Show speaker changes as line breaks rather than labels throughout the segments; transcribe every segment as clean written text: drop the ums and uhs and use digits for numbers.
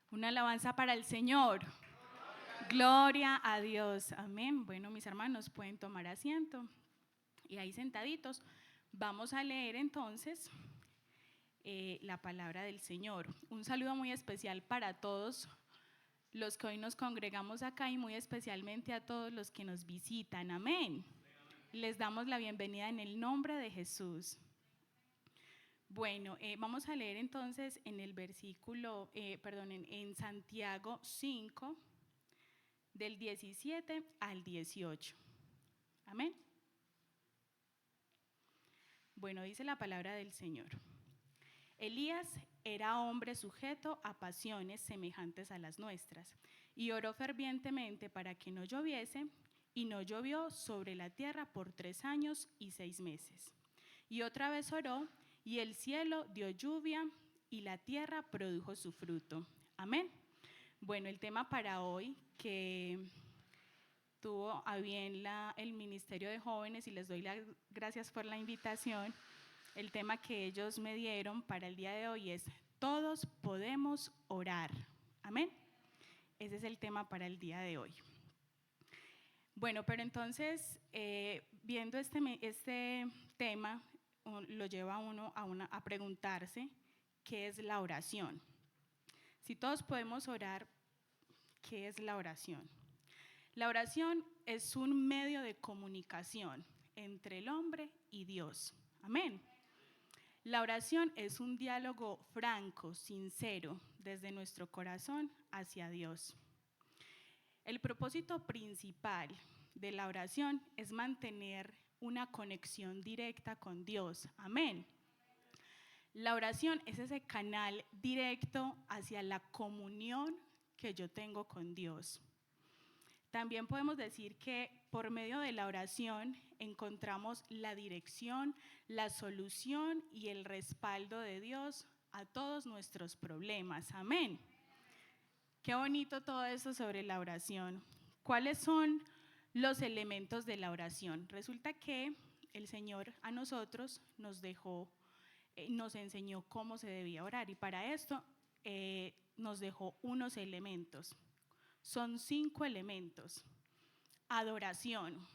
Una alabanza para el Señor. Gloria a Dios. Amén. Bueno, mis hermanos, pueden tomar asiento. Y ahí sentaditos, vamos a leer entonces la palabra del Señor. Un saludo muy especial para todos los que hoy nos congregamos acá y muy especialmente a todos los que nos visitan. Amén. Les damos la bienvenida en el nombre de Jesús. Bueno, vamos a leer entonces en el versículo, en Santiago 5, del 17 al 18. Amén. Bueno, dice la palabra del Señor. Elías era hombre sujeto a pasiones semejantes a las nuestras, y oró fervientemente para que no lloviese, y no llovió sobre la tierra por 3 años y 6 meses. Y otra vez oró, y el cielo dio lluvia, y la tierra produjo su fruto. Amén. Bueno, el tema para hoy que tuvo a bien el Ministerio de Jóvenes, y les doy las gracias por la invitación. El tema que ellos me dieron para el día de hoy es: todos podemos orar. Amén. Ese es el tema para el día de hoy. Bueno, pero entonces, viendo este tema, lo lleva a uno a preguntarse qué es la oración. Si todos podemos orar, ¿qué es la oración? La oración es un medio de comunicación entre el hombre y Dios. Amén. La oración es un diálogo franco, sincero, desde nuestro corazón hacia Dios. El propósito principal de la oración es mantener una conexión directa con Dios. Amén. La oración es ese canal directo hacia la comunión que yo tengo con Dios. También podemos decir que por medio de la oración encontramos la dirección, la solución y el respaldo de Dios a todos nuestros problemas. Amén. Qué bonito todo eso sobre la oración. ¿Cuáles son los elementos de la oración? Resulta que el Señor a nosotros nos enseñó cómo se debía orar, y para esto nos dejó unos elementos. Son 5 elementos. Adoración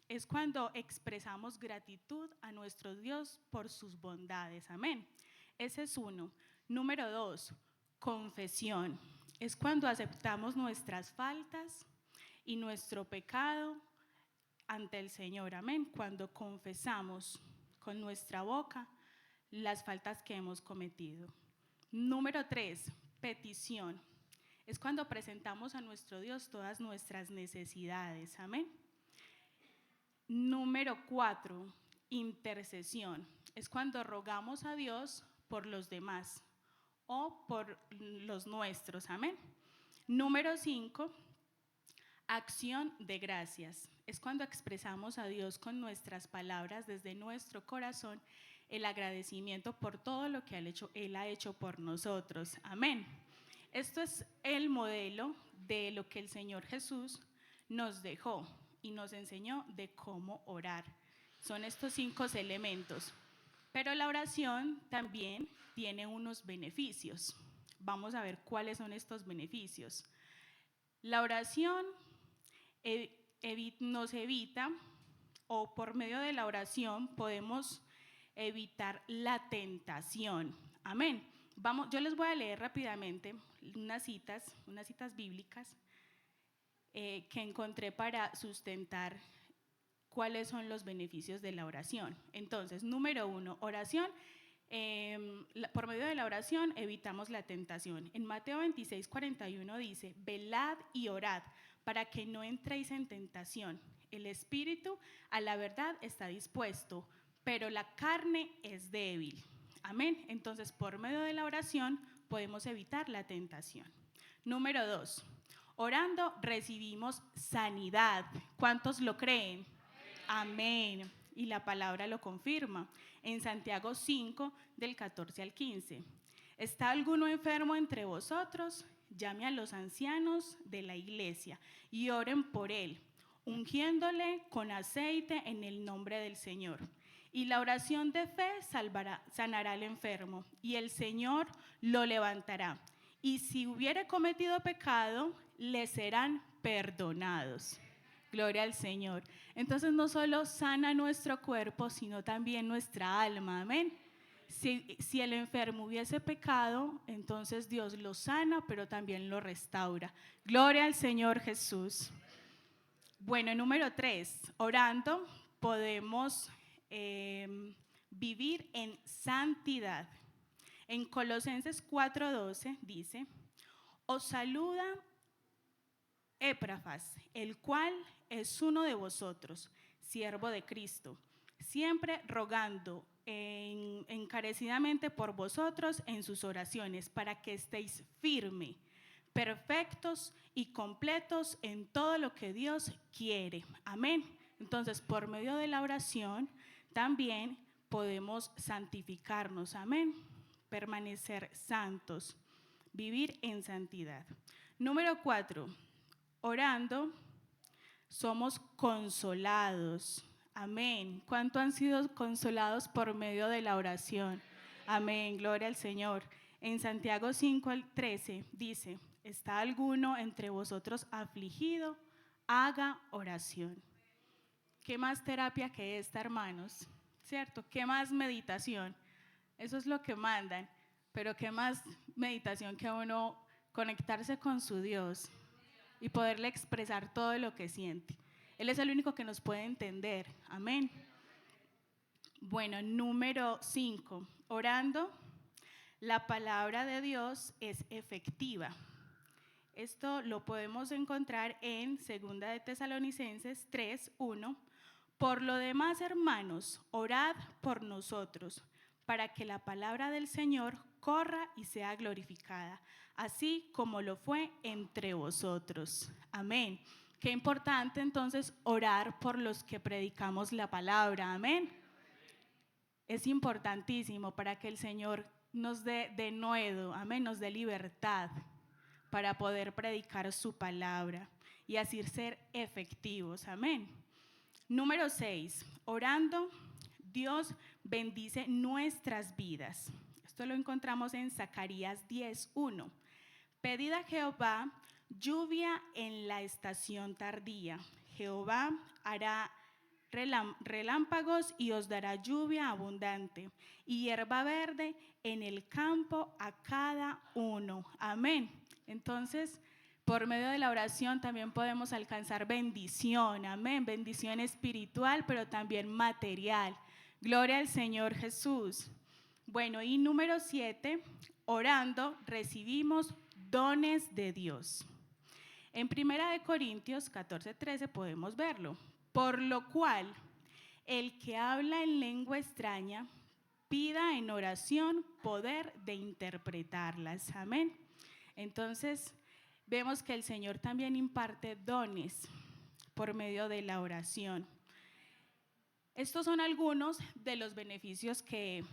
es cuando expresamos gratitud a nuestro Dios por sus bondades. Amén. Ese es uno. Número 2, confesión. Es cuando aceptamos nuestras faltas y nuestro pecado ante el Señor. Amén. Cuando confesamos con nuestra boca las faltas que hemos cometido. Número 3, petición. Es cuando presentamos a nuestro Dios todas nuestras necesidades. Amén. Número 4, intercesión. Es cuando rogamos a Dios por los demás o por los nuestros. Amén. Número 5, acción de gracias. Es cuando expresamos a Dios con nuestras palabras desde nuestro corazón el agradecimiento por todo lo que Él ha hecho por nosotros. Amén. Esto es el modelo de lo que el Señor Jesús nos dejó y nos enseñó de cómo orar. Son estos 5 elementos. Pero la oración también tiene unos beneficios. Vamos a ver cuáles son estos beneficios. La oración nos evita, o por medio de la oración podemos evitar la tentación. Amén. Yo les voy a leer rápidamente unas citas bíblicas que encontré para sustentar cuáles son los beneficios de la oración. Entonces, número 1, oración. Por medio de la oración evitamos la tentación. En Mateo 26, 41 dice: velad y orad para que no entréis en tentación. El espíritu a la verdad está dispuesto, pero la carne es débil. Amén. Entonces, por medio de la oración podemos evitar la tentación. Número 2, orando recibimos sanidad. ¿Cuántos lo creen? Amén. Y la palabra lo confirma en Santiago 5, del 14 al 15. ¿Está alguno enfermo entre vosotros? Llame a los ancianos de la iglesia y oren por él, ungiéndole con aceite en el nombre del Señor. Y la oración de fe sanará al enfermo, y el Señor lo levantará. y si hubiere cometido pecado, le serán perdonados. Gloria al Señor. Entonces no solo sana nuestro cuerpo, sino también nuestra alma. Amén. Si el enfermo hubiese pecado, entonces Dios lo sana, pero también lo restaura. Gloria al Señor Jesús. Bueno, número 3, orando podemos vivir en santidad. En Colosenses 4:12 dice, os saluda Epafras, el cual es uno de vosotros, siervo de Cristo, siempre rogando encarecidamente por vosotros en sus oraciones, para que estéis firmes, perfectos y completos en todo lo que Dios quiere. Amén. Entonces, por medio de la oración, también podemos santificarnos. Amén. Permanecer santos, vivir en santidad. Número 4, orando somos consolados. Amén. ¿Cuánto han sido consolados por medio de la oración? Amén. Gloria al Señor. En Santiago 5:13 dice, ¿está alguno entre vosotros afligido? Haga oración. ¿Qué más terapia que esta, hermanos? ¿Cierto? ¿Qué más meditación? Eso es lo que mandan, pero ¿qué más meditación que uno conectarse con su Dios y poderle expresar todo lo que siente? Él es el único que nos puede entender. Amén. Bueno, número 5, orando, la palabra de Dios es efectiva. Esto lo podemos encontrar en 2 de Tesalonicenses 3:1. Por lo demás, hermanos, orad por nosotros, para que la palabra del Señor corra y sea glorificada, así como lo fue entre vosotros. Amén. Qué importante entonces orar por los que predicamos la palabra. Amén. Es importantísimo para que el Señor nos dé denuedo, amén, nos dé libertad para poder predicar su palabra y así ser efectivos. Amén. Número 6, orando, Dios bendice nuestras vidas. Esto lo encontramos en Zacarías 10:1. Pedid a Jehová lluvia en la estación tardía. Jehová hará relámpagos y os dará lluvia abundante y hierba verde en el campo a cada uno. Amén. Entonces, por medio de la oración también podemos alcanzar bendición. Amén. Bendición espiritual, pero también material. Gloria al Señor Jesús. Bueno, y número 7, orando recibimos dones de Dios. En 1 Corintios 14:13 podemos verlo. Por lo cual, el que habla en lengua extraña, pida en oración poder de interpretarlas. Amén. Entonces, vemos que el Señor también imparte dones por medio de la oración. Estos son algunos de los beneficios que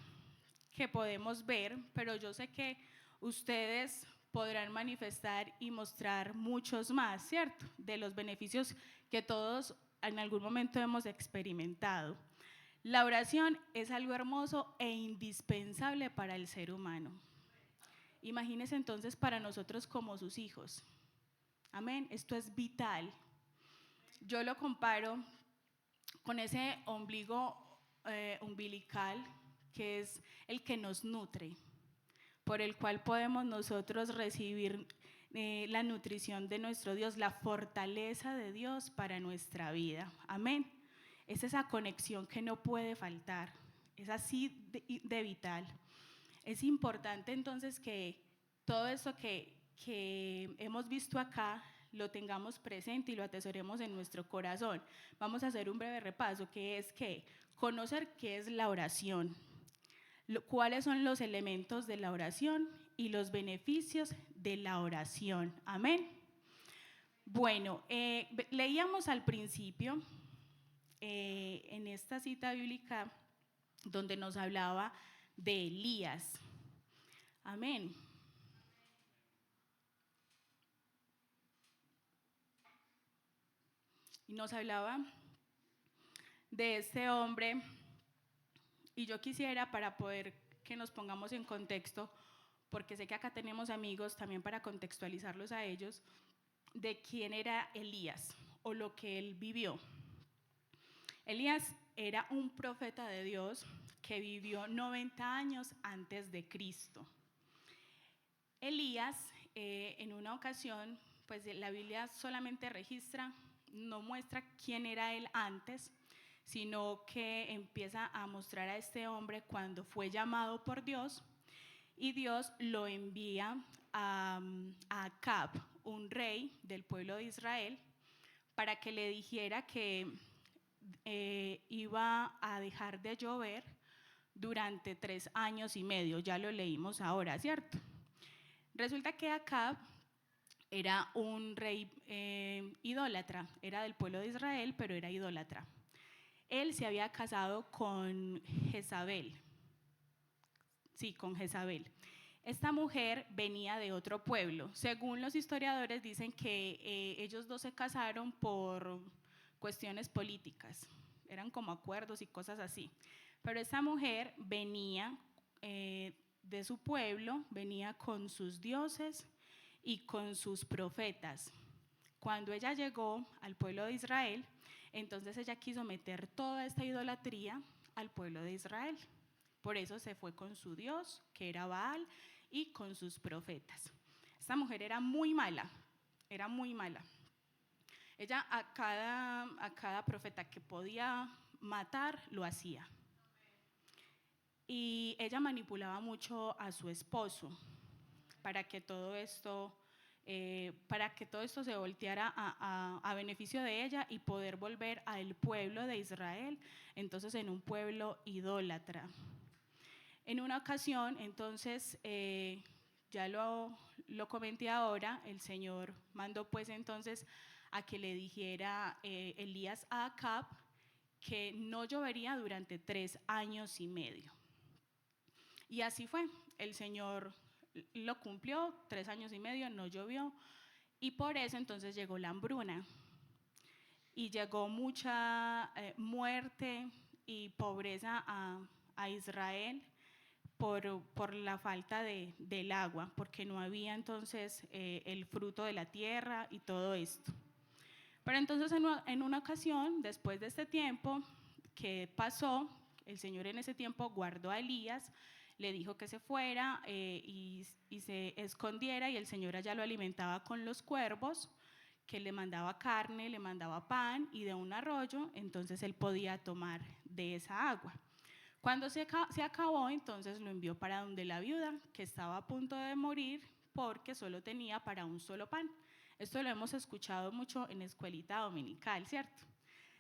podemos ver, pero yo sé que ustedes podrán manifestar y mostrar muchos más, ¿cierto? De los beneficios que todos en algún momento hemos experimentado. La oración es algo hermoso e indispensable para el ser humano. Imagínense entonces para nosotros como sus hijos. Amén, esto es vital. Yo lo comparo con ese ombligo umbilical que es el que nos nutre, por el cual podemos nosotros recibir la nutrición de nuestro Dios, la fortaleza de Dios para nuestra vida. Amén. Es esa conexión que no puede faltar, es así de vital. Es importante entonces que todo eso que hemos visto acá lo tengamos presente y lo atesoremos en nuestro corazón. Vamos a hacer un breve repaso, que es que conocer qué es la oración, cuáles son los elementos de la oración y los beneficios de la oración. Amén. Bueno, leíamos al principio en esta cita bíblica donde nos hablaba de Elías. Amén. Y nos hablaba de este hombre, y yo quisiera, para poder que nos pongamos en contexto, porque sé que acá tenemos amigos también para contextualizarlos a ellos, de quién era Elías o lo que él vivió. Elías era un profeta de Dios que vivió 90 años antes de Cristo. Elías, en una ocasión, pues la Biblia solamente registra, no muestra quién era él antes, sino que empieza a mostrar a este hombre cuando fue llamado por Dios, y Dios lo envía a Acab, un rey del pueblo de Israel, para que le dijera que iba a dejar de llover durante 3 años y medio. Ya lo leímos ahora, ¿cierto? Resulta que Acab era un rey idólatra, era del pueblo de Israel, pero era idólatra. Él se había casado con Jezabel. Sí, con Jezabel. Esta mujer venía de otro pueblo. Según los historiadores dicen que ellos dos se casaron por cuestiones políticas, eran como acuerdos y cosas así. Pero esta mujer venía de su pueblo, venía con sus dioses y con sus profetas. Cuando ella llegó al pueblo de Israel, entonces ella quiso meter toda esta idolatría al pueblo de Israel. Por eso se fue con su dios, que era Baal, y con sus profetas. Esta mujer era muy mala, era muy mala. Ella a cada profeta que podía matar, lo hacía. Y ella manipulaba mucho a su esposo para que todo esto se volteara a beneficio de ella y poder volver al pueblo de Israel, entonces en un pueblo idólatra. En una ocasión, entonces, ya lo comenté ahora, el Señor mandó pues entonces a que le dijera Elías a Acab que no llovería durante 3 años y medio. Y así fue, el Señor lo cumplió, 3 años y medio, no llovió, y por eso entonces llegó la hambruna. Y llegó mucha muerte y pobreza a Israel por la falta del agua, porque no había entonces el fruto de la tierra y todo esto. Pero entonces en una ocasión, después de este tiempo que pasó, el Señor en ese tiempo guardó a Elías, le dijo que se fuera y se escondiera, y el Señor allá lo alimentaba con los cuervos, que le mandaba carne, le mandaba pan y de un arroyo, entonces él podía tomar de esa agua. Cuando se acabó, entonces lo envió para donde la viuda, que estaba a punto de morir porque solo tenía para un solo pan. Esto lo hemos escuchado mucho en escuelita dominical, ¿cierto?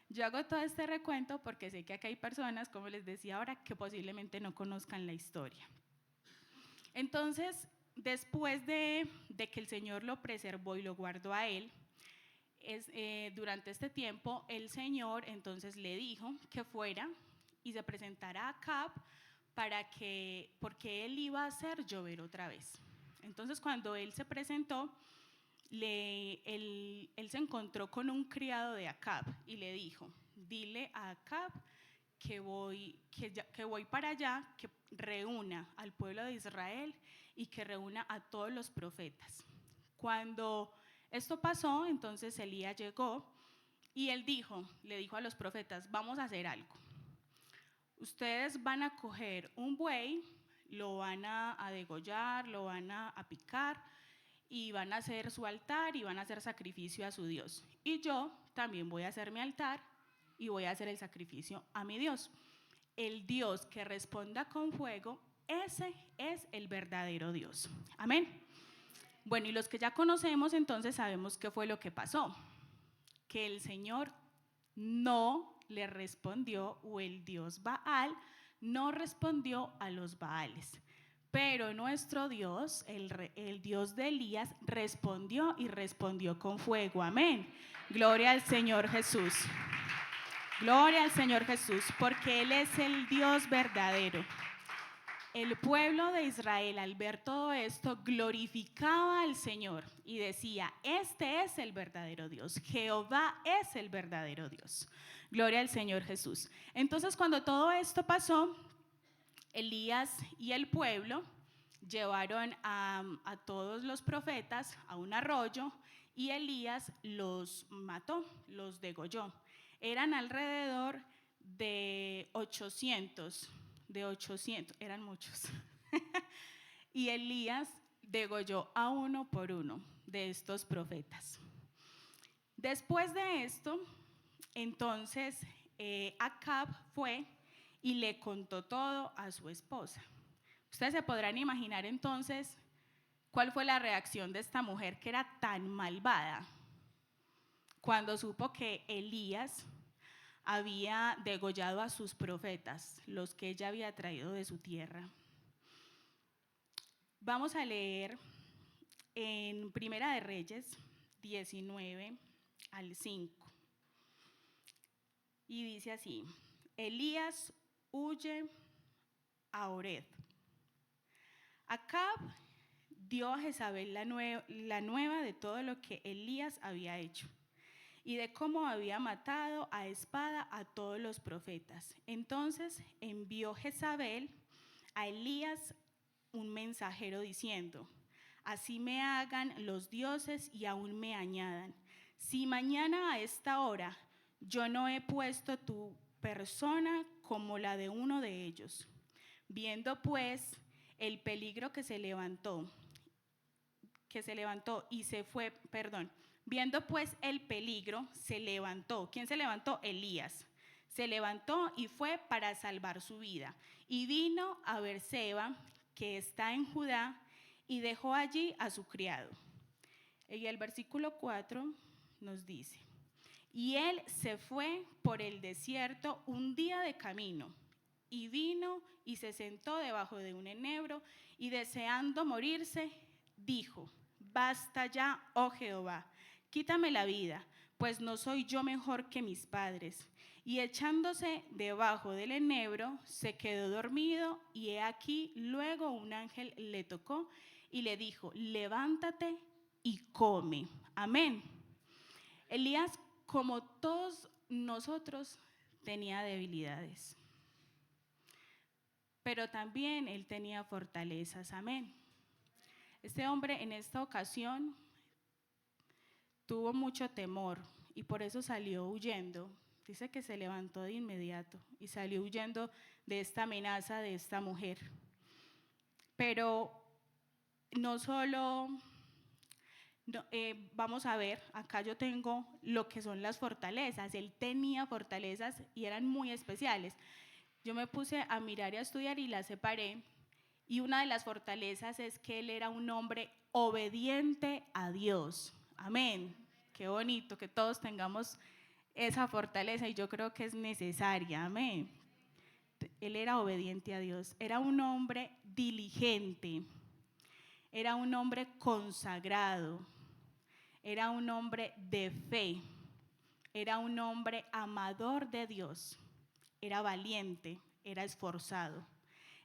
Yo hago todo este recuento porque sé que acá hay personas, como les decía ahora, que posiblemente no conozcan la historia. Entonces, después de que el Señor lo preservó y lo guardó a él, durante este tiempo el Señor entonces le dijo que fuera y se presentara a Acab porque él iba a hacer llover otra vez. Entonces cuando él se presentó, él se encontró con un criado de Acab y le dijo: dile a Acab que voy para allá, que reúna al pueblo de Israel y que reúna a todos los profetas. Cuando esto pasó, entonces Elías llegó y él le dijo a los profetas: vamos a hacer algo. Ustedes van a coger un buey, lo van a degollar, lo van a picar y van a hacer su altar y van a hacer sacrificio a su Dios. Y yo también voy a hacer mi altar y voy a hacer el sacrificio a mi Dios. El Dios que responda con fuego, ese es el verdadero Dios. Amén. Bueno, y los que ya conocemos, entonces sabemos qué fue lo que pasó. Que el Señor no le respondió, o el Dios Baal no respondió a los Baales. Pero nuestro Dios, el Dios de Elías, respondió y respondió con fuego. Amén. Gloria al Señor Jesús. Gloria al Señor Jesús, porque Él es el Dios verdadero. El pueblo de Israel, al ver todo esto, glorificaba al Señor y decía: este es el verdadero Dios, Jehová es el verdadero Dios. Gloria al Señor Jesús. Entonces, cuando todo esto pasó, Elías y el pueblo llevaron a todos los profetas a un arroyo y Elías los mató, los degolló. Eran alrededor de 800, eran muchos. Y Elías degolló a uno por uno de estos profetas. Después de esto, entonces Acab fue y le contó todo a su esposa. Ustedes se podrán imaginar entonces cuál fue la reacción de esta mujer que era tan malvada cuando supo que Elías había degollado a sus profetas, los que ella había traído de su tierra. Vamos a leer en Primera de Reyes 19 al 5. Y dice así: Elías huye a Oreb. Acab dio a Jezabel la nueva de todo lo que Elías había hecho y de cómo había matado a espada a todos los profetas. Entonces envió Jezabel a Elías un mensajero diciendo: así me hagan los dioses y aún me añadan, si mañana a esta hora yo no he puesto tu persona como la de uno de ellos. Viendo pues el peligro que se levantó y se fue, viendo pues el peligro, se levantó. ¿Quién se levantó? Elías. Se levantó y fue para salvar su vida. Y vino a Beerseba, que está en Judá, y dejó allí a su criado. Y el versículo 4 nos dice: y él se fue por el desierto un día de camino, y vino y se sentó debajo de un enebro, y deseando morirse, dijo: basta ya, oh Jehová, quítame la vida, pues no soy yo mejor que mis padres. Y echándose debajo del enebro, se quedó dormido, y he aquí luego un ángel le tocó y le dijo: levántate y come. Amén. Elías, como todos nosotros, tenía debilidades, pero también él tenía fortalezas. Amén. Este hombre en esta ocasión tuvo mucho temor y por eso salió huyendo. Dice que se levantó de inmediato y salió huyendo de esta amenaza de esta mujer. Pero no solo, vamos a ver, acá yo tengo lo que son las fortalezas. Él tenía fortalezas y eran muy especiales. Yo me puse a mirar y a estudiar y las separé. Y una de las fortalezas es que él era un hombre obediente a Dios. Amén. Qué bonito que todos tengamos esa fortaleza y yo creo que es necesaria. Amén. Él era obediente a Dios. Era un hombre diligente. Era un hombre consagrado. Era un hombre de fe. Era un hombre amador de Dios. Era valiente. Era esforzado.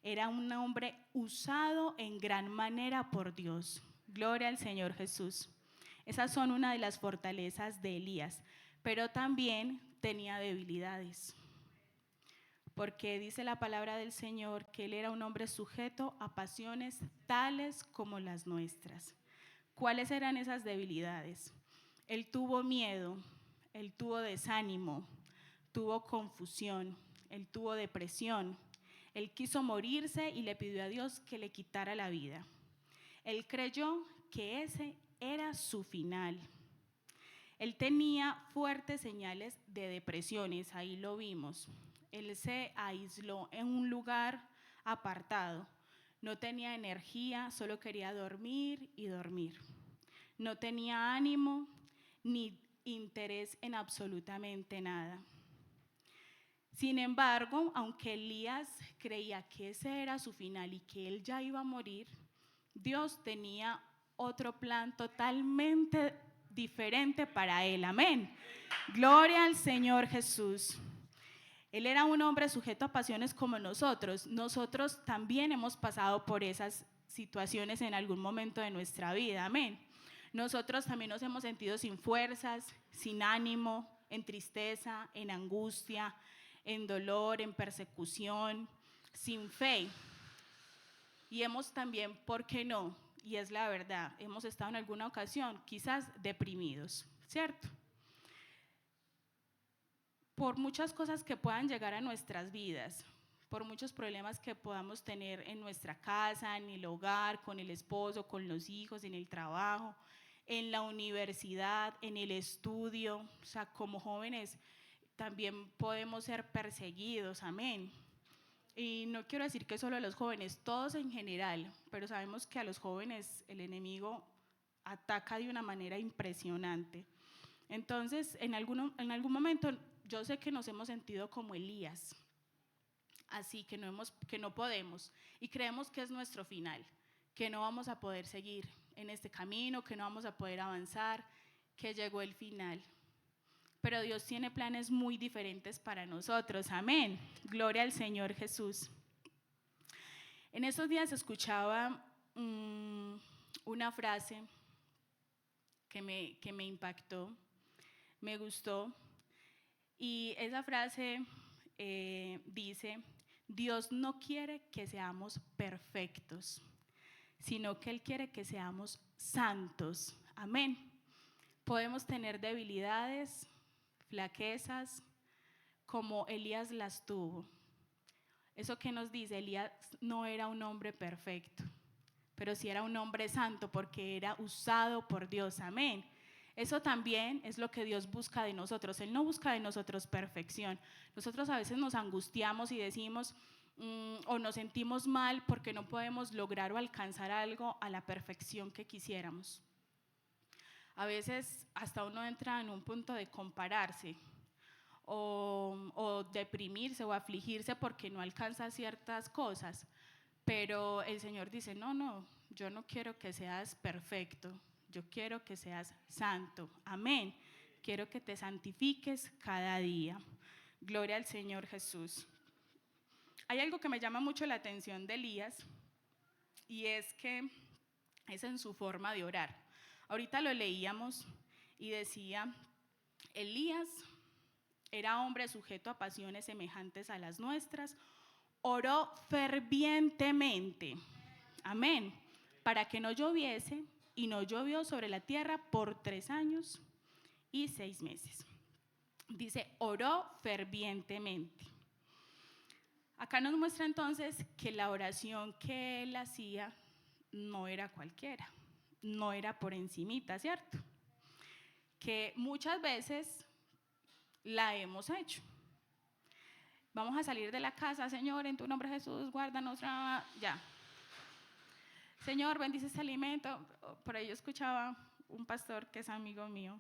Era un hombre usado en gran manera por Dios. Gloria al Señor Jesús. Esas son una de las fortalezas de Elías, pero también tenía debilidades. Porque dice la palabra del Señor que él era un hombre sujeto a pasiones tales como las nuestras. ¿Cuáles eran esas debilidades? Él tuvo miedo, él tuvo desánimo, tuvo confusión, él tuvo depresión. Él quiso morirse y le pidió a Dios que le quitara la vida. Él creyó que ese era su final. Él tenía fuertes señales de depresiones, ahí lo vimos. Él se aisló en un lugar apartado. No tenía energía, solo quería dormir y dormir. No tenía ánimo ni interés en absolutamente nada. Sin embargo, aunque Elías creía que ese era su final y que él ya iba a morir, Dios tenía otro plan totalmente diferente para él. Amén. Gloria al Señor Jesús. Él era un hombre sujeto a pasiones como nosotros. Nosotros también hemos pasado por esas situaciones en algún momento de nuestra vida. Amén. Nosotros también nos hemos sentido sin fuerzas, sin ánimo, en tristeza, en angustia, en dolor, en persecución, sin fe. y hemos también, ¿por qué no? Y es la verdad, hemos estado en alguna ocasión quizás deprimidos, ¿cierto? Por muchas cosas que puedan llegar a nuestras vidas, por muchos problemas que podamos tener en nuestra casa, en el hogar, con el esposo, con los hijos, en el trabajo, en la universidad, en el estudio, o sea, como jóvenes también podemos ser perseguidos, amén. Y no quiero decir que solo a los jóvenes, todos en general, pero sabemos que a los jóvenes el enemigo ataca de una manera impresionante. Entonces, en algún momento yo sé que nos hemos sentido como Elías, así que no podemos y creemos que es nuestro final, que no vamos a poder seguir en este camino, que no vamos a poder avanzar, que llegó el final. Pero Dios tiene planes muy diferentes para nosotros, amén. Gloria al Señor Jesús. En estos días escuchaba una frase que me impactó, me gustó, y esa frase dice: Dios no quiere que seamos perfectos, sino que Él quiere que seamos santos, amén. Podemos tener debilidades, flaquezas, como Elías las tuvo. Eso que nos dice, Elías no era un hombre perfecto, pero sí era un hombre santo porque era usado por Dios, amén. Eso también es lo que Dios busca de nosotros. Él no busca de nosotros perfección. Nosotros a veces nos angustiamos y decimos o nos sentimos mal porque no podemos lograr o alcanzar algo a la perfección que quisiéramos. A veces hasta uno entra en un punto de compararse o deprimirse o afligirse porque no alcanza ciertas cosas, pero el Señor dice: no, yo no quiero que seas perfecto, yo quiero que seas santo, amén. Quiero que te santifiques cada día. Gloria al Señor Jesús. Hay algo que me llama mucho la atención de Elías, y es que es en su forma de orar. Ahorita lo leíamos y decía: Elías era hombre sujeto a pasiones semejantes a las nuestras, oró fervientemente, amén, para que no lloviese, y no llovió sobre la tierra por 3 años y 6 meses. Dice, oró fervientemente. Acá nos muestra entonces que la oración que él hacía no era cualquiera, no era por encimita, ¿cierto? Que muchas veces la hemos hecho. Vamos a salir de la casa: Señor, en tu nombre Jesús, guárdanos, ya. Señor, bendice este alimento. Por ahí yo escuchaba un pastor que es amigo mío,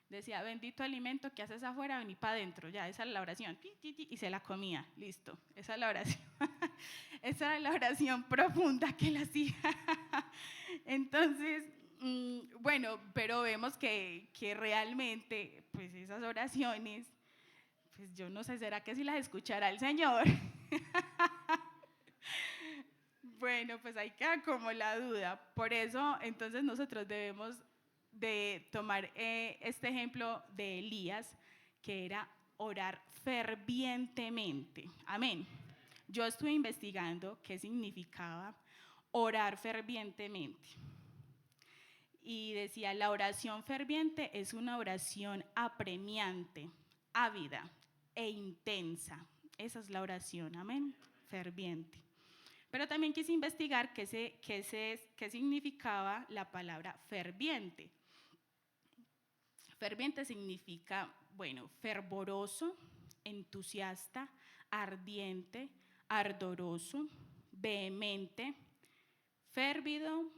decía: bendito alimento que haces afuera, vení para adentro. Ya, esa es la oración. Y se la comía, listo. Esa es la oración. Esa es la oración profunda que él hacía. Entonces, bueno, pero vemos que realmente, pues esas oraciones, pues yo no sé, ¿será que si las escuchará el Señor? Bueno, pues ahí queda como la duda. Por eso, entonces nosotros debemos de tomar este ejemplo de Elías, que era orar fervientemente. Amén. Yo estuve investigando qué significaba orar fervientemente. Y decía: la oración ferviente es una oración apremiante, ávida e intensa. Esa es la oración, amén, ferviente. Pero también quise investigar qué significaba la palabra ferviente. Ferviente significa, bueno, fervoroso, entusiasta, ardiente, ardoroso, vehemente, férvido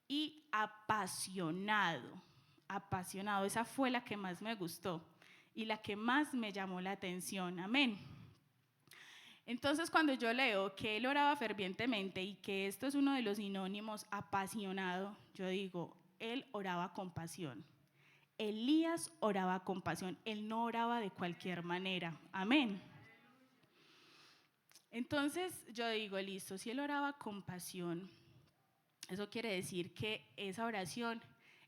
y apasionado. Apasionado, esa fue la que más me gustó y la que más me llamó la atención, amén. Entonces, cuando yo leo que él oraba fervientemente y que esto es uno de los sinónimos, apasionado, yo digo, él oraba con pasión. Elías oraba con pasión, él no oraba de cualquier manera, amén. Entonces yo digo, listo, si él oraba con pasión, eso quiere decir que esa oración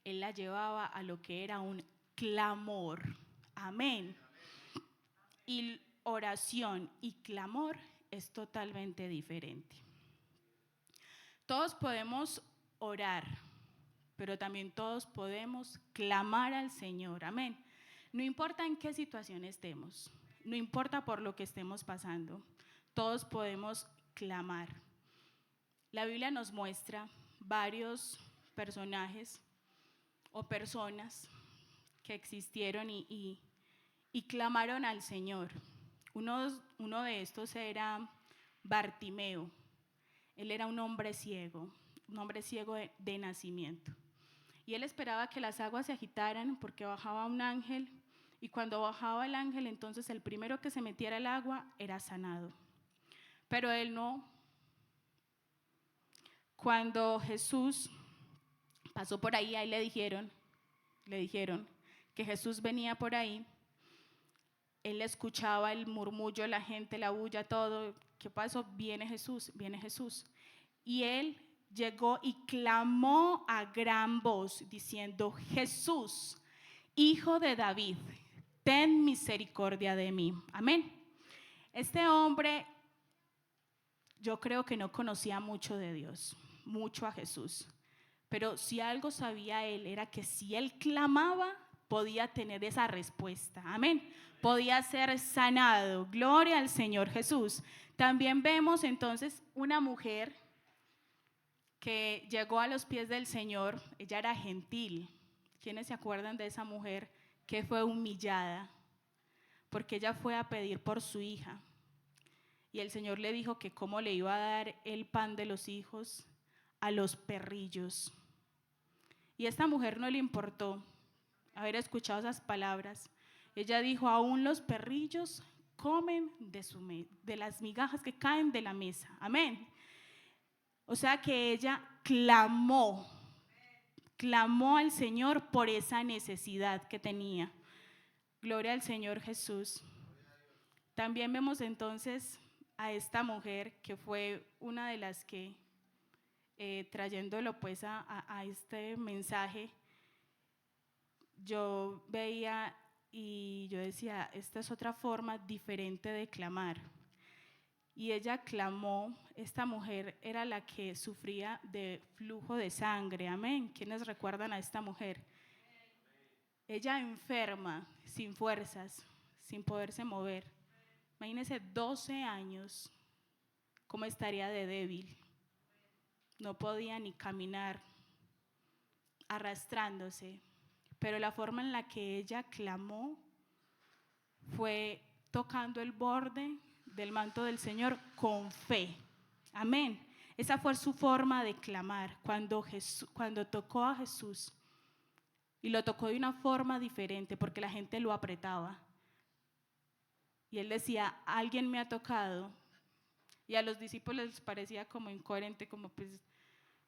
él la llevaba a lo que era un clamor, amén. Y oración y clamor es totalmente diferente. Todos podemos orar, pero también todos podemos clamar al Señor, amén. No importa en qué situación estemos, no importa por lo que estemos pasando, todos podemos clamar. La Biblia nos muestra varios personajes o personas que existieron y clamaron al Señor. Uno de estos era Bartimeo. Él era un hombre ciego de nacimiento. Y él esperaba que las aguas se agitaran porque bajaba un ángel, y cuando bajaba el ángel, entonces el primero que se metiera al agua era sanado. Pero él no. Cuando Jesús pasó por ahí, le dijeron que Jesús venía por ahí. Él escuchaba el murmullo, la gente, la bulla, todo. ¿Qué pasó? Viene Jesús, viene Jesús. Y él llegó y clamó a gran voz, diciendo: Jesús, Hijo de David, ten misericordia de mí. Amén. Este hombre, yo creo que no conocía mucho de Dios, mucho a Jesús. Pero si algo sabía él, era que si él clamaba, podía tener esa respuesta. Amén. Podía ser sanado. Gloria al Señor Jesús. También vemos entonces una mujer que llegó a los pies del Señor. Ella era gentil. ¿Quiénes se acuerdan de esa mujer que fue humillada? Porque ella fue a pedir por su hija. Y el Señor le dijo que cómo le iba a dar el pan de los hijos a los perrillos. Y a esta mujer no le importó haber escuchado esas palabras. Ella dijo: aún los perrillos comen de las migajas que caen de la mesa. Amén. O sea que ella clamó al Señor por esa necesidad que tenía. Gloria al Señor Jesús. También vemos entonces a esta mujer que fue una de las que, trayéndolo pues a este mensaje, yo veía y yo decía: esta es otra forma diferente de clamar. Y ella clamó. Esta mujer era la que sufría de flujo de sangre. Amén. ¿Quiénes recuerdan a esta mujer? Ella enferma, sin fuerzas, sin poderse mover. Imagínense, 12 años, cómo estaría de débil. No podía ni caminar, arrastrándose. Pero la forma en la que ella clamó fue tocando el borde del manto del Señor con fe. Amén. Esa fue su forma de clamar cuando tocó a Jesús. Y lo tocó de una forma diferente porque la gente lo apretaba. Y él decía: alguien me ha tocado. Y a los discípulos les parecía como incoherente, como pues,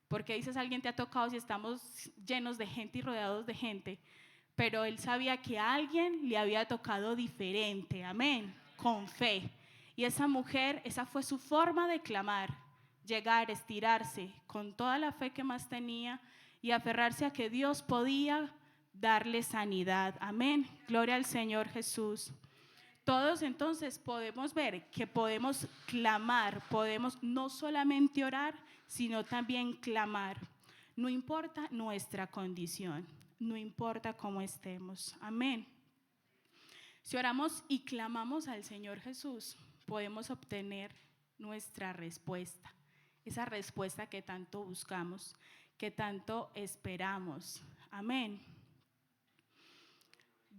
¿por qué dices alguien te ha tocado si estamos llenos de gente y rodeados de gente? Pero él sabía que a alguien le había tocado diferente, amén, con fe. Y esa mujer, esa fue su forma de clamar: llegar, estirarse con toda la fe que más tenía y aferrarse a que Dios podía darle sanidad, amén. Gloria al Señor Jesús. Todos entonces podemos ver que podemos clamar, podemos no solamente orar, sino también clamar. No importa nuestra condición, no importa cómo estemos. Amén. Si oramos y clamamos al Señor Jesús, podemos obtener nuestra respuesta. Esa respuesta que tanto buscamos, que tanto esperamos. Amén.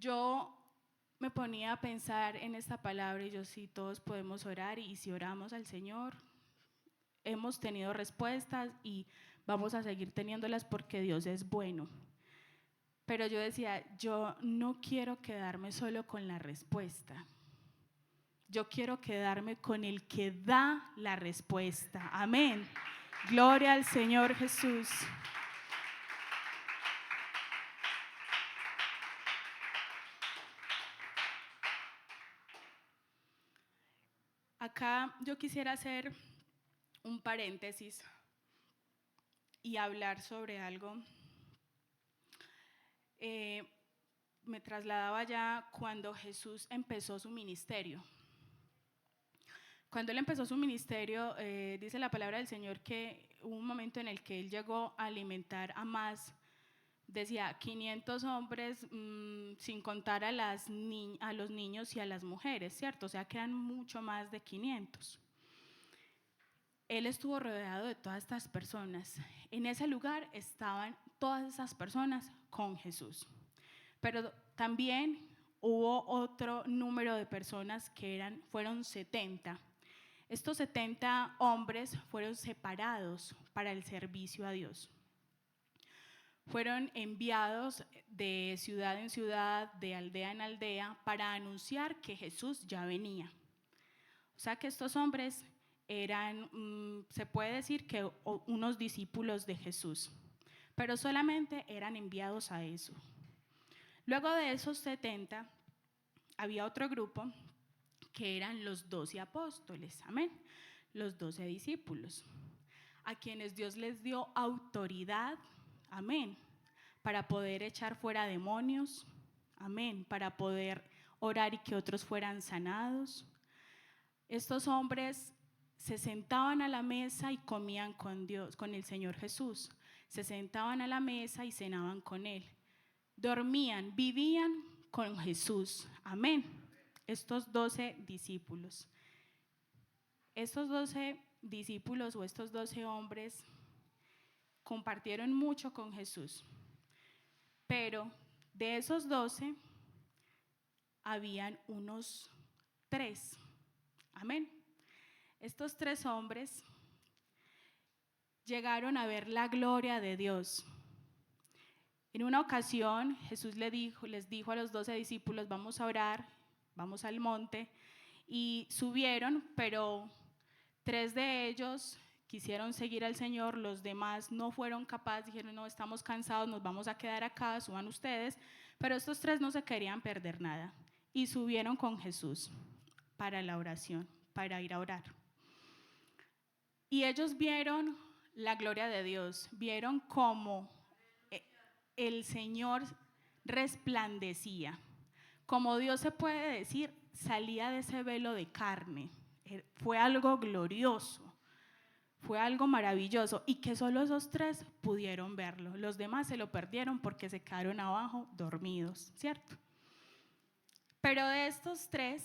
Yo me ponía a pensar en esta palabra y yo: sí, todos podemos orar, y si oramos al Señor, hemos tenido respuestas y vamos a seguir teniéndolas porque Dios es bueno. Pero yo decía: yo no quiero quedarme solo con la respuesta. Yo quiero quedarme con el que da la respuesta. Amén. Gloria al Señor Jesús. Acá yo quisiera hacer un paréntesis y hablar sobre algo. Me trasladaba ya cuando Jesús empezó su ministerio. Cuando él empezó su ministerio, dice la palabra del Señor que hubo un momento en el que él llegó a alimentar a más, decía 500 hombres, sin contar a los niños y a las mujeres, ¿cierto? O sea que eran mucho más de 500. Él estuvo rodeado de todas estas personas. En ese lugar estaban todas esas personas con Jesús. Pero también hubo otro número de personas que fueron 70. Estos 70 hombres fueron separados para el servicio a Dios. Fueron enviados de ciudad en ciudad, de aldea en aldea, para anunciar que Jesús ya venía. O sea que estos hombres eran, se puede decir que unos discípulos de Jesús, pero solamente eran enviados a eso. Luego de esos 70, había otro grupo que eran los 12 apóstoles, amén, los 12 discípulos, a quienes Dios les dio autoridad, amén, para poder echar fuera demonios, amén, para poder orar y que otros fueran sanados. Estos hombres se sentaban a la mesa y comían con Dios, con el Señor Jesús. Se sentaban a la mesa y cenaban con Él. Dormían, vivían con Jesús. Amén. Estos 12 discípulos. Estos 12 discípulos o estos 12 hombres compartieron mucho con Jesús. Pero de esos 12, habían unos 3. Amén. Estos 3 hombres llegaron a ver la gloria de Dios. En una ocasión Jesús les dijo a los 12 discípulos, vamos a orar, vamos al monte, y subieron, pero 3 de ellos quisieron seguir al Señor, los demás no fueron capaces, dijeron, no, estamos cansados, nos vamos a quedar acá, suban ustedes, pero estos 3 no se querían perder nada, y subieron con Jesús para la oración, para ir a orar. Y ellos vieron la gloria de Dios, vieron cómo el Señor resplandecía, como Dios se puede decir, salía de ese velo de carne. Fue algo glorioso, fue algo maravilloso, y que solo esos 3 pudieron verlo. Los demás se lo perdieron porque se quedaron abajo dormidos, ¿cierto? Pero de estos 3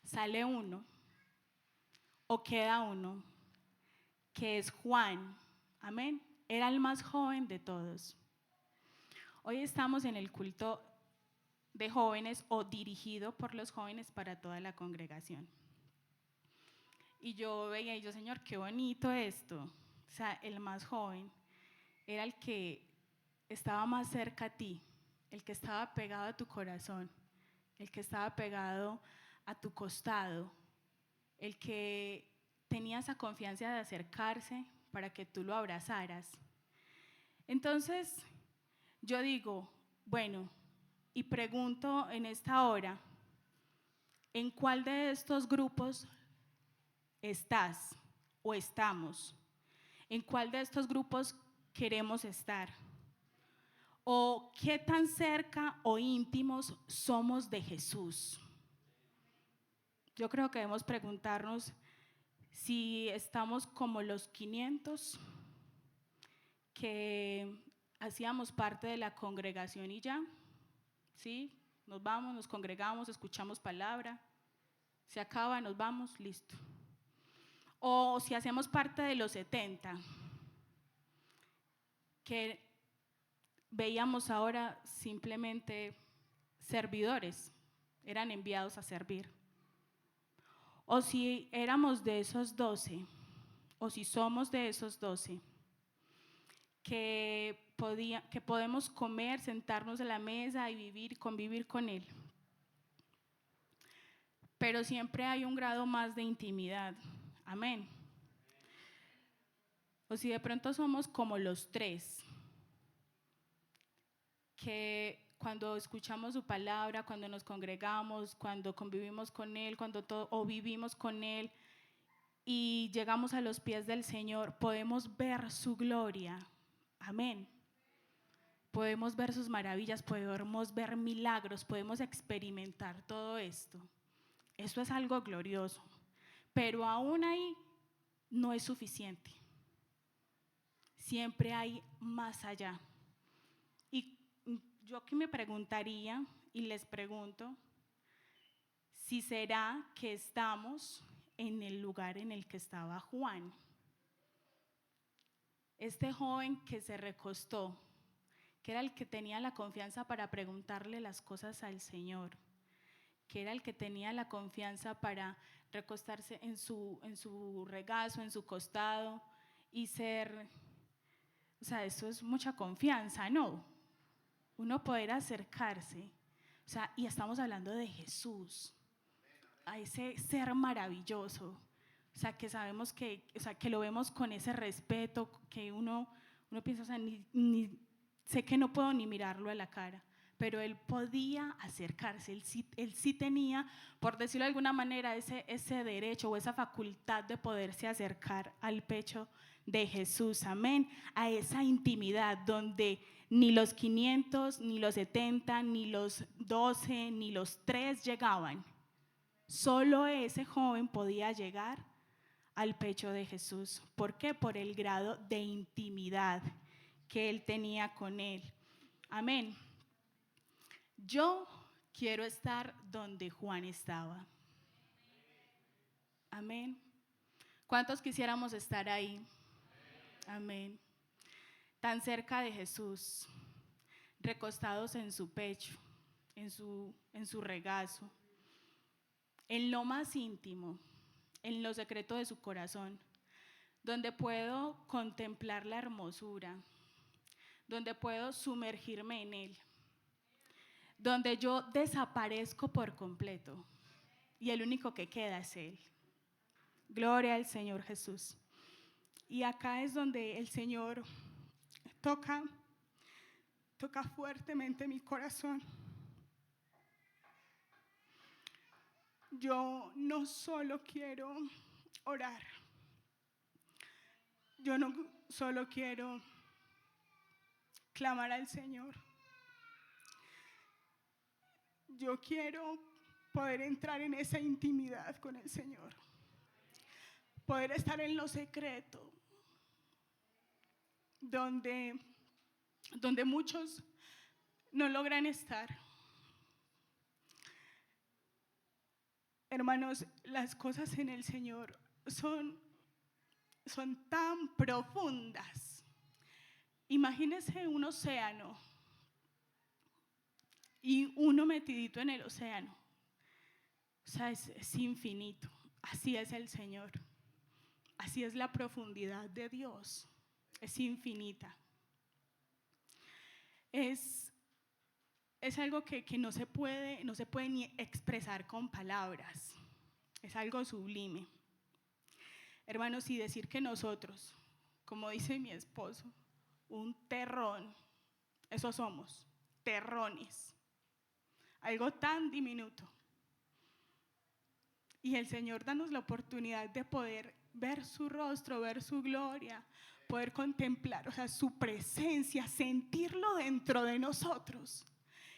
sale uno, o queda uno, que es Juan, amén, era el más joven de todos. Hoy estamos en el culto de jóvenes o dirigido por los jóvenes para toda la congregación. Y yo veía, y yo, Señor, qué bonito esto. O sea, el más joven era el que estaba más cerca a ti, el que estaba pegado a tu corazón, el que estaba pegado a tu costado, el que tenía esa confianza de acercarse para que tú lo abrazaras. Entonces, yo digo, bueno, y pregunto en esta hora, ¿en cuál de estos grupos estás o estamos? ¿En cuál de estos grupos queremos estar? ¿O qué tan cerca o íntimos somos de Jesús? Yo creo que debemos preguntarnos si estamos como los 500 que hacíamos parte de la congregación y ya, ¿sí? Nos vamos, nos congregamos, escuchamos palabra, se acaba, nos vamos, listo. O si hacemos parte de los 70, que veíamos ahora simplemente servidores, eran enviados a servir. O si éramos de esos 12, o si somos de esos 12, que podemos comer, sentarnos a la mesa y vivir, convivir con Él. Pero siempre hay un grado más de intimidad. Amén. O si de pronto somos como los 3, que cuando escuchamos su palabra, cuando nos congregamos, cuando convivimos con Él, o vivimos con Él y llegamos a los pies del Señor, podemos ver su gloria. Amén. Podemos ver sus maravillas, podemos ver milagros, podemos experimentar todo esto. Esto es algo glorioso. pero aún ahí no es suficiente. Siempre hay más allá. Y yo aquí me preguntaría y les pregunto si será que estamos en el lugar en el que estaba Juan. Este joven que se recostó, que era el que tenía la confianza para preguntarle las cosas al Señor, que era el que tenía la confianza para recostarse en su regazo, en su costado y ser, o sea, eso es mucha confianza, ¿no? Uno poder acercarse, o sea, y estamos hablando de Jesús, a ese ser maravilloso, o sea, que sabemos que, o sea, que lo vemos con ese respeto, que uno piensa, o sea, sé que no puedo ni mirarlo a la cara, pero él podía acercarse, él sí tenía, por decirlo de alguna manera, ese derecho o esa facultad de poderse acercar al pecho de Jesús, amén, a esa intimidad donde ni los 500, ni los 70, ni los 12, ni los 3 llegaban. Solo ese joven podía llegar al pecho de Jesús. ¿Por qué? Por el grado de intimidad que él tenía con él. Amén. Yo quiero estar donde Juan estaba. Amén. ¿Cuántos quisiéramos estar ahí? Amén. Tan cerca de Jesús, recostados en su pecho, en su regazo, en lo más íntimo, en lo secreto de su corazón, donde puedo contemplar la hermosura, donde puedo sumergirme en él, donde yo desaparezco por completo y el único que queda es él. Gloria al Señor Jesús. Y acá es donde el Señor toca fuertemente mi corazón. Yo no solo quiero orar, yo no solo quiero clamar al Señor, yo quiero poder entrar en esa intimidad con el Señor, poder estar en lo secreto, donde muchos no logran estar. Hermanos, las cosas en el Señor son tan profundas. Imagínense un océano y uno metidito en el océano. O sea, es infinito. Así es el Señor. Así es la profundidad de Dios. Es infinita. Es algo que no se puede ni expresar con palabras. Es algo sublime. Hermanos, y decir que nosotros, como dice mi esposo, un terrón, eso somos, terrones. Algo tan diminuto. Y el Señor danos la oportunidad de poder ver su rostro, ver su gloria, poder contemplar, o sea, su presencia, sentirlo dentro de nosotros.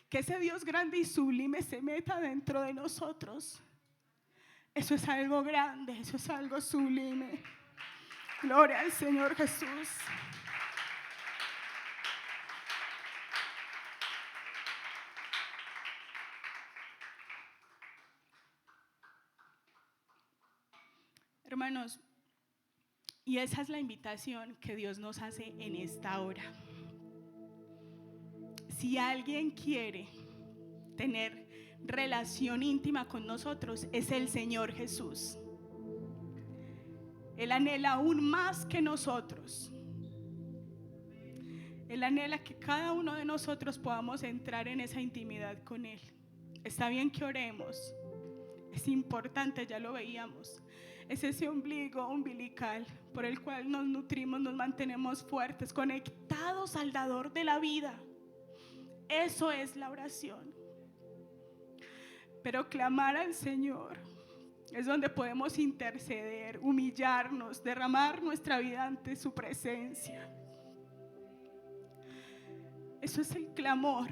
Que ese Dios grande y sublime se meta dentro de nosotros. Eso es algo grande, eso es algo sublime. Gloria al Señor Jesús. Hermanos, y esa es la invitación que Dios nos hace en esta hora. Si alguien quiere tener relación íntima con nosotros, es el Señor Jesús. Él anhela aún más que nosotros. Él anhela que cada uno de nosotros podamos entrar en esa intimidad con Él. Está bien que oremos. Es importante, ya lo veíamos. Es ese ombligo umbilical por el cual nos nutrimos, nos mantenemos fuertes, conectados al dador de la vida. Eso es la oración. Pero clamar al Señor es donde podemos interceder, humillarnos, derramar nuestra vida ante su presencia. Eso es el clamor.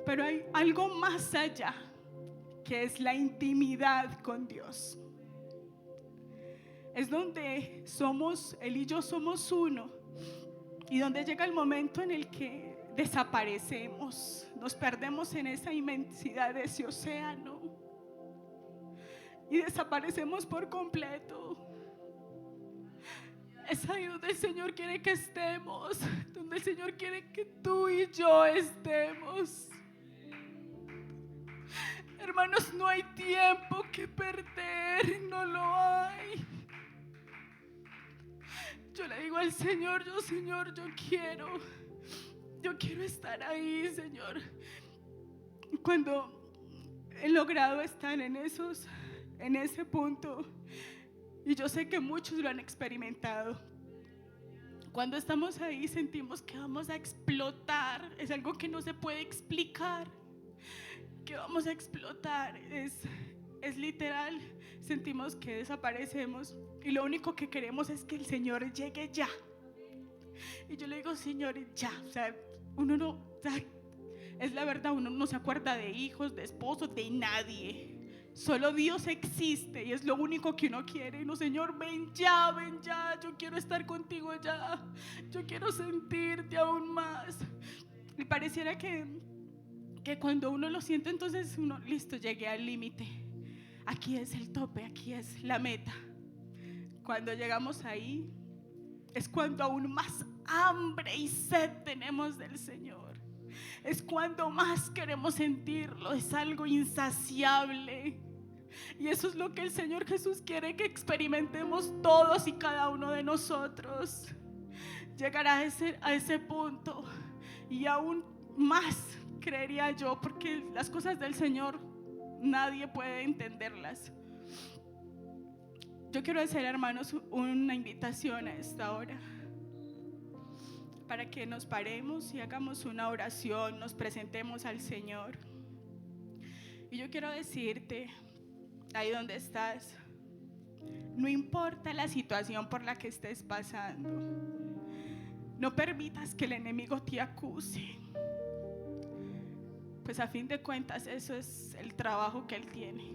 Pero hay algo más allá, que es la intimidad con Dios. es donde él y yo somos uno, y donde llega el momento en el que desaparecemos, nos perdemos en esa inmensidad de ese océano y desaparecemos por completo. Es ahí donde el Señor quiere que estemos, donde el Señor quiere que tú y yo estemos. Hermanos, no hay tiempo que perder, no lo hay. Yo le digo al Señor, Señor, yo quiero estar ahí, Señor. Cuando he logrado estar en ese punto, y yo sé que muchos lo han experimentado, cuando estamos ahí sentimos que vamos a explotar. Es algo que no se puede explicar, que vamos a explotar. Es literal, sentimos que desaparecemos y lo único que queremos es que el Señor llegue ya. Y yo le digo, Señor, ya. O sea, uno no, o sea, es la verdad, uno no se acuerda de hijos, de esposos, de nadie. Solo Dios existe y es lo único que uno quiere. Y no, Señor, ven ya, yo quiero estar contigo ya. Yo quiero sentirte aún más. Y pareciera que cuando uno lo siente, entonces uno, listo, llegué al límite. Aquí es el tope, aquí es la meta. Cuando llegamos ahí, es cuando aún más hambre y sed tenemos del Señor. Es cuando más queremos sentirlo. Es algo insaciable. Y eso es lo que el Señor Jesús quiere que experimentemos todos y cada uno de nosotros. Llegar a ese punto. Y aún más, creería yo, porque las cosas del Señor nadie puede entenderlas. Yo quiero hacer, hermanos, una invitación a esta hora, para que nos paremos y hagamos una oración, nos presentemos al Señor. Y yo quiero decirte, ahí donde estás, no importa la situación por la que estés pasando, no permitas que el enemigo te acuse, pues a fin de cuentas eso es el trabajo que él tiene,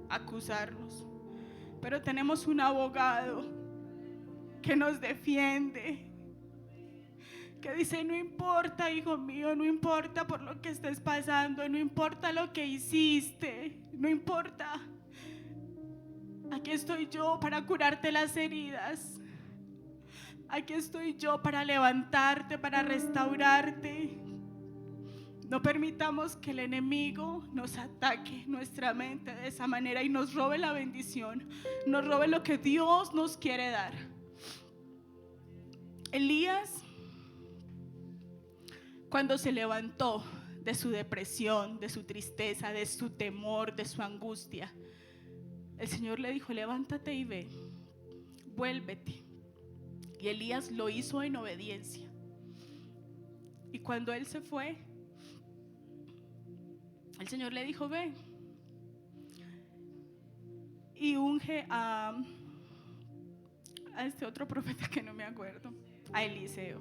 acusarnos. Pero tenemos un abogado que nos defiende, que dice: no importa, hijo mío, no importa por lo que estés pasando, no importa lo que hiciste, no importa. Aquí estoy yo para curarte las heridas. Aquí estoy yo para levantarte, para restaurarte. No permitamos que el enemigo nos ataque nuestra mente de esa manera y nos robe la bendición, nos robe lo que Dios nos quiere dar. Elías, cuando se levantó de su depresión, de su tristeza, de su temor, de su angustia, el Señor le dijo: levántate y ve, vuélvete. Y Elías lo hizo en obediencia. Y cuando él se fue, el Señor le dijo: ve y unge a este otro profeta que no me acuerdo, a Eliseo,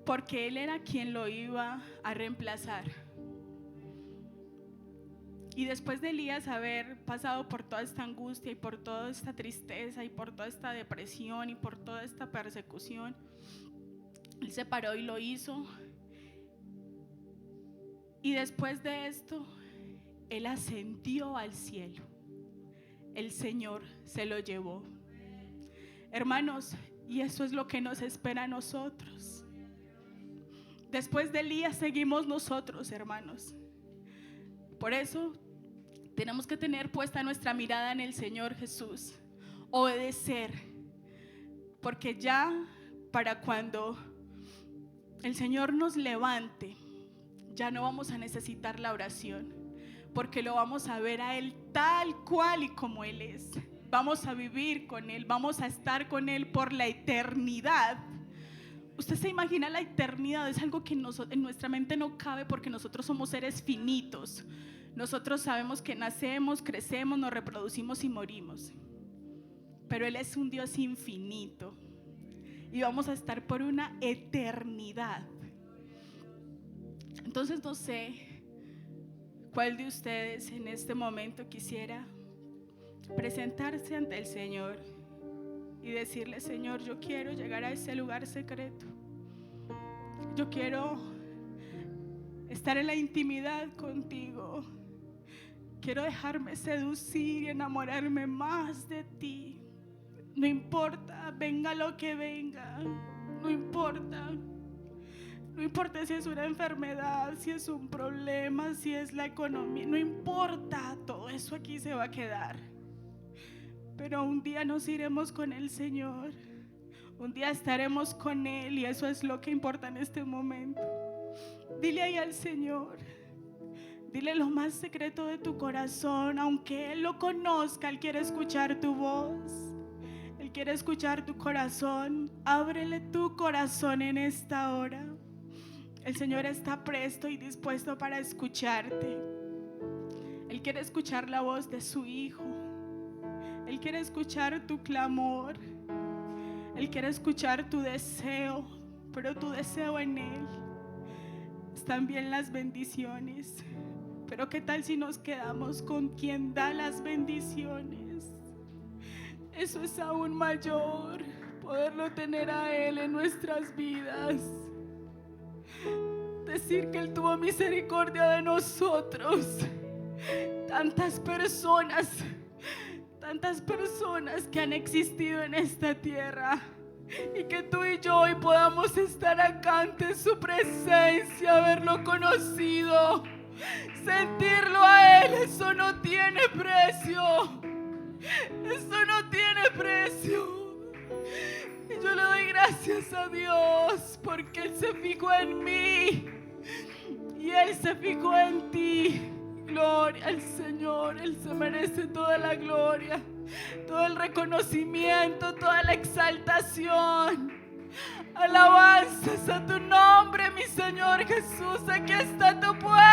porque él era quien lo iba a reemplazar. Y después de Elías haber pasado por toda esta angustia y por toda esta tristeza y por toda esta depresión y por toda esta persecución, él se paró y lo hizo. Y después de esto, él ascendió al cielo. El Señor se lo llevó. Hermanos, y eso es lo que nos espera a nosotros. Después de Elías seguimos nosotros, hermanos. Por eso tenemos que tener puesta nuestra mirada en el Señor Jesús, obedecer, porque ya para cuando el Señor nos levante, ya no vamos a necesitar la oración, porque lo vamos a ver a Él tal cual y como Él es. Vamos a vivir con Él, vamos a estar con Él por la eternidad. Usted se imagina la eternidad, es algo que en nuestra mente no cabe, porque nosotros somos seres finitos. Nosotros sabemos que nacemos, crecemos, nos reproducimos y morimos. Pero Él es un Dios infinito y vamos a estar por una eternidad. Entonces no sé cuál de ustedes en este momento quisiera presentarse ante el Señor y decirle: Señor, yo quiero llegar a ese lugar secreto. Yo quiero estar en la intimidad contigo. Quiero dejarme seducir y enamorarme más de ti. No importa, venga lo que venga. No importa. No importa si es una enfermedad, si es un problema, si es la economía. No importa, todo eso aquí se va a quedar. Pero un día nos iremos con el Señor. Un día estaremos con Él, y eso es lo que importa en este momento. Dile ahí al Señor, dile lo más secreto de tu corazón. Aunque Él lo conozca, Él quiere escuchar tu voz. Él quiere escuchar tu corazón. Ábrele tu corazón en esta hora. El Señor está presto y dispuesto para escucharte. Él quiere escuchar la voz de su Hijo. Él quiere escuchar tu clamor. Él quiere escuchar tu deseo, pero tu deseo en Él es también las bendiciones. Pero ¿qué tal si nos quedamos con quien da las bendiciones? Eso es aún mayor, poderlo tener a Él en nuestras vidas. Decir que Él tuvo misericordia de nosotros. Tantas personas que han existido en esta tierra, y que tú y yo hoy podamos estar acá ante su presencia, haberlo conocido, sentirlo a Él. Eso no tiene precio. Eso no tiene precio. Y yo le doy gracias a Dios porque Él se fijó en mí y Él se fijó en ti. Gloria al Señor. Él se merece toda la gloria, todo el reconocimiento, toda la exaltación. Alabanzas a tu nombre, mi Señor Jesús. Aquí está tu pueblo.